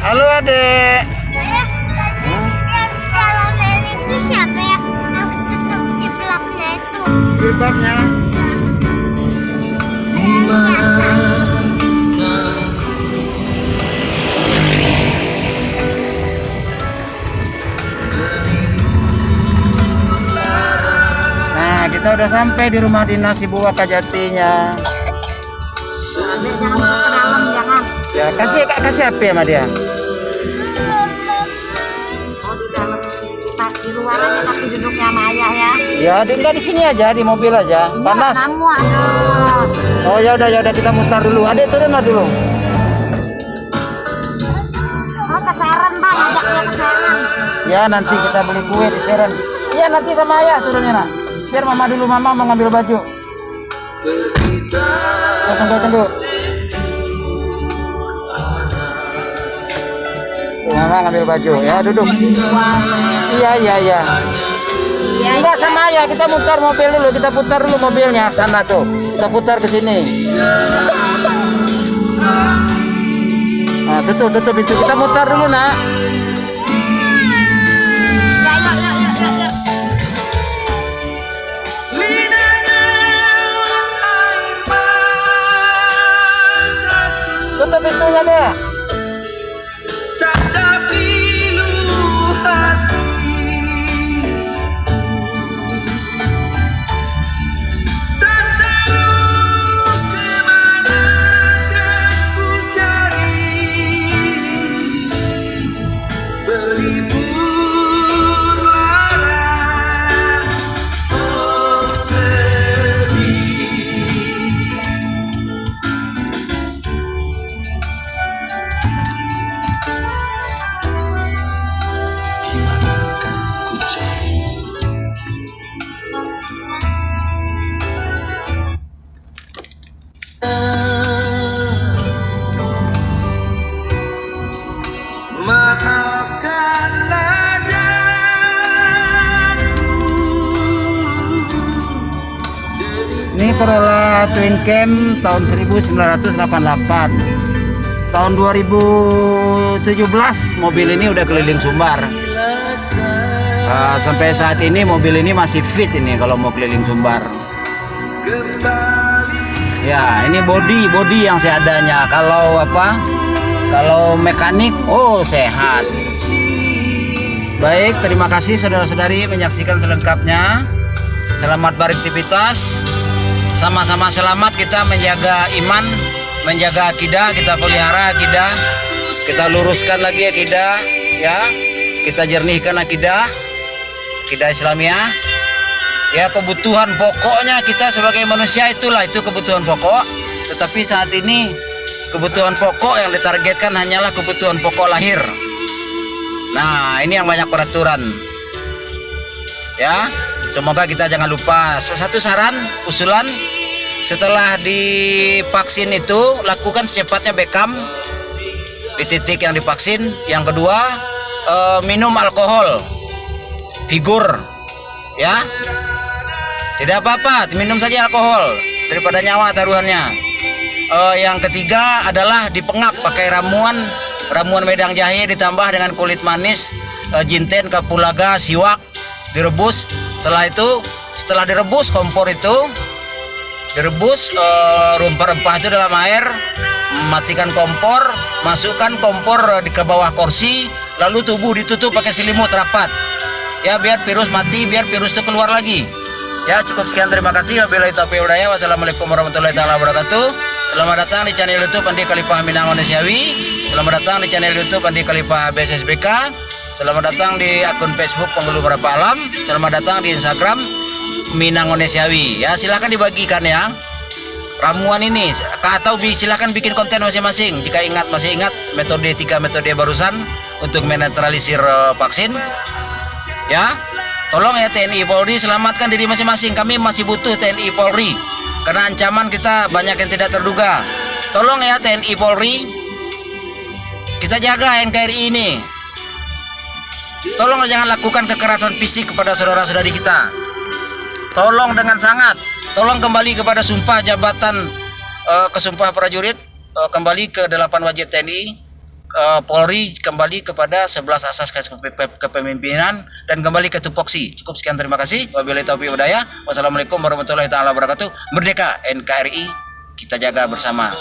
Halo adek. Yang dalam itu siapa ya? Yang tutup jilbabnya itu. Jilbabnya. Nah, kita udah sampai di rumah dinas Ibu Wakajatinya. Jangan masuk ke dalam, jangan. Ya, kasih HP sama dia. Oh, di dalam di luar aja tapi duduknya sama ayah ya. Ya, enggak di sini aja, di mobil aja. Panas. Kamu aduh. Oh, ya udah kita mutar dulu. Adek turun lah dulu. Oh, ke Seren bang, ajak dia ke Seren. Ya, nanti kita beli kue di Seren. Iya, nanti sama ayah turunnya nak. Biar mama dulu, mama mau ngambil baju. Tunggu. Mama ngambil baju ya, duduk. Iya. Enggak sama ayah, kita mutar mobil dulu, kita putar dulu mobilnya sana tuh. Kita putar ke sini. Nah, tutup itu. Kita mutar dulu, nak. Ya. Tutup pintunya deh. Ini Corolla Twin Cam tahun 1988. Tahun 2017 mobil ini udah keliling Sumbar. Sampai saat ini mobil ini masih fit ini kalau mau keliling Sumbar. Ya, ini body yang seadanya. Kalau mekanik, sehat. Baik, terima kasih saudara-saudari menyaksikan selengkapnya. Selamat beraktivitas. Sama-sama selamat kita menjaga iman, menjaga akidah, kita pelihara akidah, kita luruskan lagi akidah, ya, kita jernihkan akidah Islamiyah. Ya, kebutuhan pokoknya kita sebagai manusia itu kebutuhan pokok. Tetapi saat ini kebutuhan pokok yang ditargetkan hanyalah kebutuhan pokok lahir. Nah, ini yang banyak peraturan. Ya, semoga kita jangan lupa. Satu saran, usulan, setelah divaksin itu lakukan secepatnya bekam di titik yang divaksin. Yang kedua, minum alkohol, figur, ya, tidak apa-apa, minum saja alkohol daripada nyawa taruhannya. Yang ketiga adalah dipengap pakai ramuan wedang jahe ditambah dengan kulit manis, jinten, kapulaga, siwak, direbus. Setelah direbus kompor itu, direbus rempah-rempah itu dalam air, matikan kompor, masukkan kompor ke bawah kursi, lalu tubuh ditutup pakai selimut rapat. Ya, biar virus mati, biar virus itu keluar lagi. Ya, cukup sekian, terima kasih. Wabillahi taufiq wal hidayah. Wassalamualaikum warahmatullahi wabarakatuh. Selamat datang di channel YouTube Andi Khalifah Minang Ondesiawi. Selamat datang di channel YouTube Andi Khalifah BSSBK. Selamat datang di akun Facebook Penghulu Berapa Alam. Selamat datang di Instagram Minang Ondesiawi. Ya, silahkan dibagikan ya ramuan ini, atau silahkan bikin konten masing-masing jika masih ingat metode 3 metode barusan untuk menetralisir vaksin. Ya, tolong ya TNI Polri, selamatkan diri masing-masing. Kami masih butuh TNI Polri karena ancaman kita banyak yang tidak terduga. Tolong ya TNI Polri, kita jaga NKRI ini. Tolong jangan lakukan kekerasan fisik kepada saudara-saudari kita. Tolong dengan sangat. Tolong kembali kepada sumpah jabatan kesumpah prajurit, kembali ke 8 wajib TNI, Polri kembali kepada 11 asas kepemimpinan, dan kembali ke tupoksi. Cukup sekian, terima kasih. Wabillahi taufiq wal hidayah. Wassalamualaikum warahmatullahi taala wabarakatuh. Merdeka NKRI, kita jaga bersama.